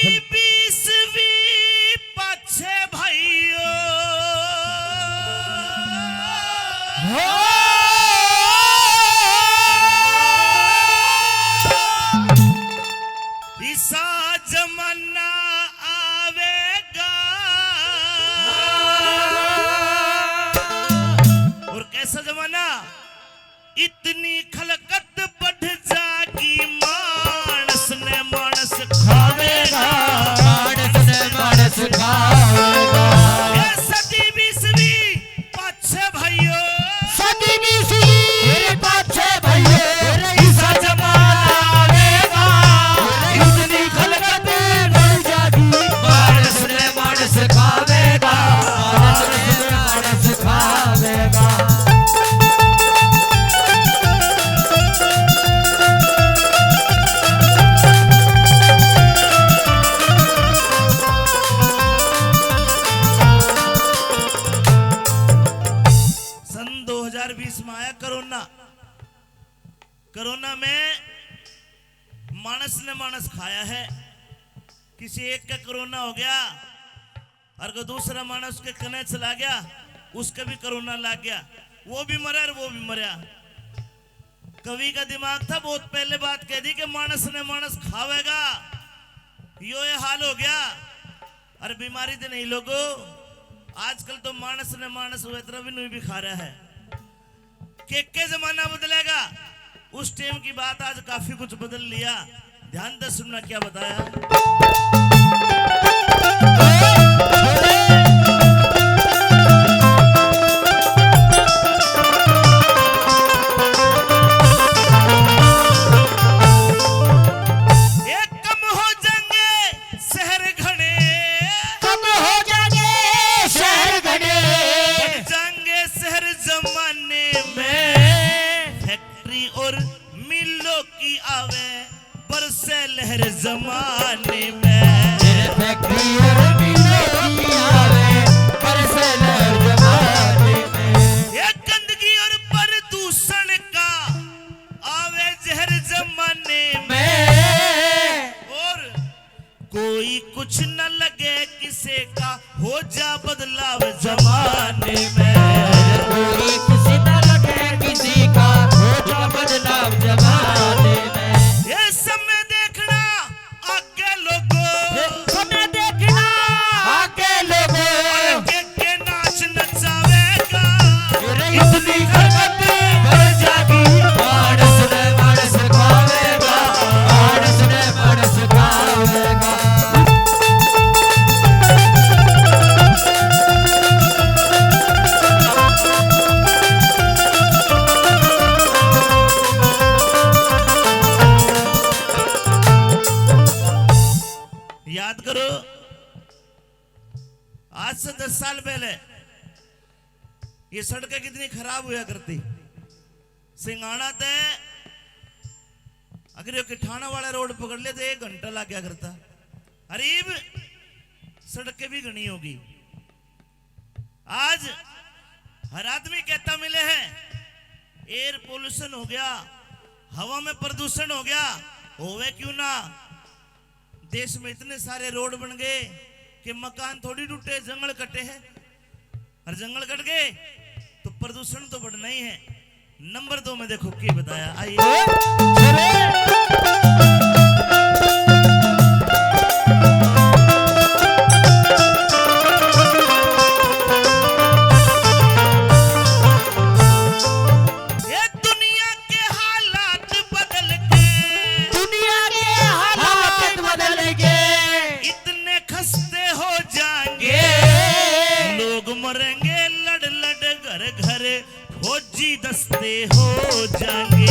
बीसवीं पाछे भाइयों ईसा जमाना आवेगा और कैसा जमाना इतनी खलकत बढ़ जागी मानस ने मानस खावेगा मानस ने मानस खावेगा सदी बीसवीं पाछे भाइयों सदी बीसवीं पाछे भाइयों ईसा जमाना आवेगा इतनी खलकत बढ़ जागी मानस ने मानस खावेगा मानस ने मानस खावेगा सन 2020 में आया कोरोना में मानस ने मानस खाया है। किसी एक का कोरोना हो गया और को दूसरा मानस के कने चला गया उसका भी कोरोना लग गया वो भी मरा और वो भी मरा। कवि का दिमाग था बहुत पहले बात कह दी कि मानस ने मानस खावेगा यो ये हाल हो गया। अरे बीमारी तो नहीं लोगों आजकल तो मानस ने मानस वेतरा भी खा रहा है। के जमाना बदलेगा उस टाइम की बात आज काफी कुछ बदल लिया। ध्यान से सुनना क्या बताया। लहर जमाने में फैक्ट्री और मिलों की आवे बरसे लहर जमाने में ये गंदगी और प्रदूषण का आवे जहर जमाने में और कोई कुछ न लगे किसी का हो जा बदलाव जमाने में कोई किसी न लगे किसी का हो जा बदलाव जमाने में ये समय देखना आगे लोगों समय देखना आगे लोगों के नाच नचावेगा इतनी खलकत बढ़ जागी मानस ने मानस खावेगा मानस ने मानस खावेगा याद करो आज से 10 साल पहले ये सड़कें कितनी खराब हुआ करती। सिंगाना ते अगर ये किठाना वाला रोड पकड़ ले तो 1 घंटा लग गया करता। अरीब सड़कें भी घनी होगी। आज हर आदमी कहता मिले हैं एयर पोल्यूशन हो गया हवा में प्रदूषण हो गया होवे क्यों ना। देश में इतने सारे रोड बन गए कि मकान थोड़ी टूटे जंगल कटे हैं और जंगल कट गए तो प्रदूषण तो बढ़ना ही है। नंबर 2 में देखो क्या बताया आइए। फौजी दस्ते हो जाएंगे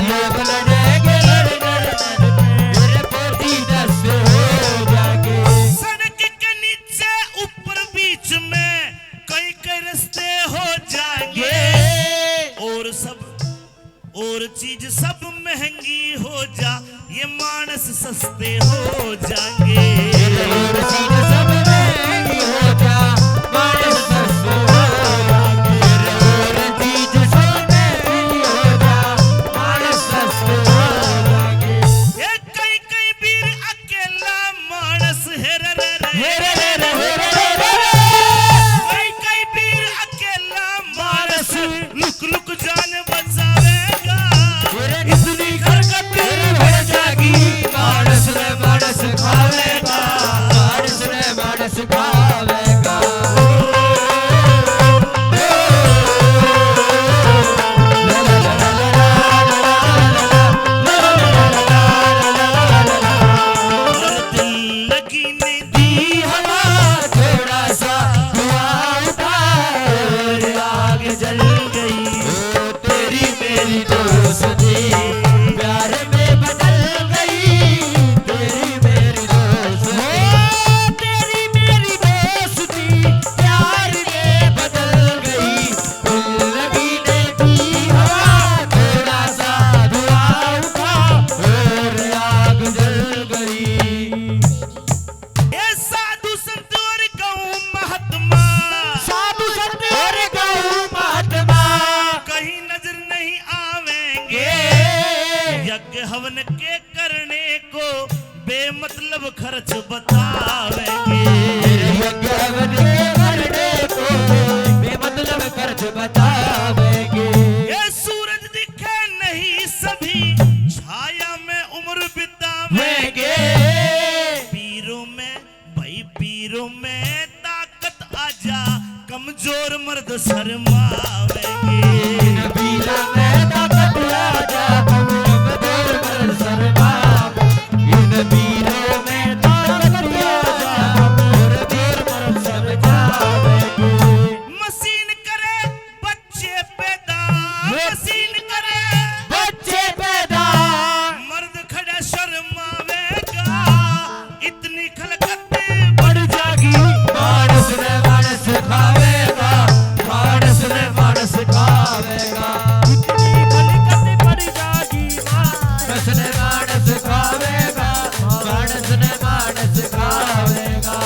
लोग लड़ेंगे लड़ लड़ मेरे फौजी दस्ते हो जाएंगे। सड़क के नीचे ऊपर बीच में कई कई रास्ते हो जाएंगे और चीज सब महंगी हो जा ये मानस सस्ते हो जाएंगे और चीज सब महंगी हो जा मानस सस्ते हो जाएंगे और चीज सब महंगी हो जा मानस सस्ते हो जाएंगे। ये कई कई वीर अकेला मानस बेमतलब खर्च बतावेंगे। यज्ञवन के करने को बेमतलब खर्च बतावेंगे। ये सूरज दिखे नहीं सभी छाया में उम्र बितावेंगे। पीरों में भाई पीरों में ताकत आजा कमजोर मर्द शर्मावेंगे। पीरों में ताकत आजा कमजोर मर्द शर्मावेंगे। इन पीरों में ताकत आजा कमजोर मर्द शर्मावेंगे। मशीन करे बच्चे पैदा, मशीन करे बच्चे पैदा, मर्द खड़ा शर्मावेगा। इतनी खलकत बढ़ जागी मानस ने मानस खावेगा। मानस ने मानस खावेगा। इतनी खलकत बढ़ जागी मानस ने मानस खावेगा। मानस ने मानस खावेगा।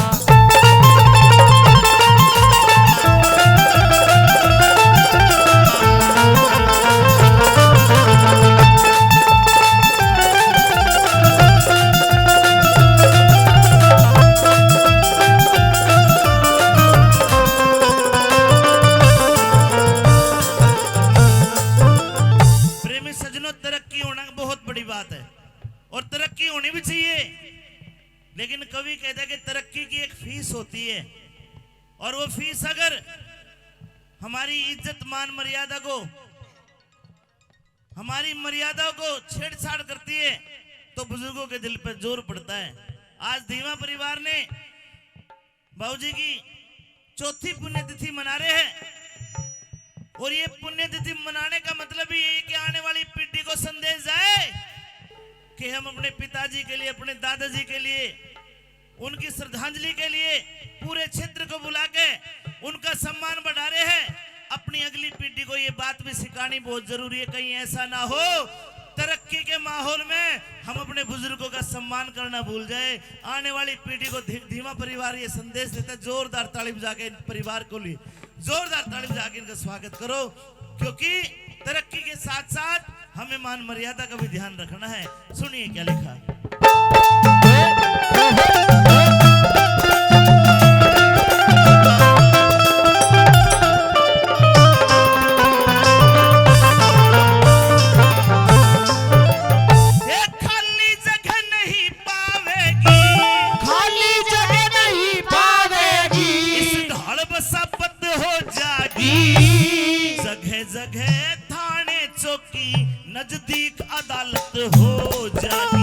प्रेमी सज्जनों, तरक्की होना बहुत बड़ी बात है और तरक्की होनी भी चाहिए। लेकिन कवि कहता है कि तरक्की की एक फीस होती है और वो फीस अगर हमारी इज्जत मान मर्यादा को, हमारी मर्यादा को छेड़छाड़ करती है तो बुजुर्गों के दिल पर जोर पड़ता है। आज धीमा परिवार ने बाबूजी की चौथी पुण्यतिथि मना रहे हैं और ये पुण्यतिथि मनाने का मतलब ही यही कि आने वाली पीढ़ी को संदेश जाए कि हम अपने पिताजी के लिए, अपने दादाजी के लिए, उनकी श्रद्धांजलि के लिए पूरे क्षेत्र को बुला के उनका सम्मान बढ़ा रहे हैं। अपनी अगली पीढ़ी को ये बात भी सिखानी बहुत जरूरी है, कहीं ऐसा ना हो तरक्की के माहौल में हम अपने बुजुर्गों का सम्मान करना भूल जाए। आने वाली पीढ़ी को धीमा परिवार ये संदेश देता है। जोरदार ताली बजा के इन परिवार को लिए जोरदार ताली बजा के इनका स्वागत करो, क्योंकि तरक्की के साथ साथ हमें मान मर्यादा का भी ध्यान रखना है। सुनिए क्या लिखा। खाली जगह नहीं पावेगी, खाली जगह नहीं पावेगी। इस ढाल बसापत हो जागी। जगह जगह थाने चौकी नजदीक अदालत हो जागी।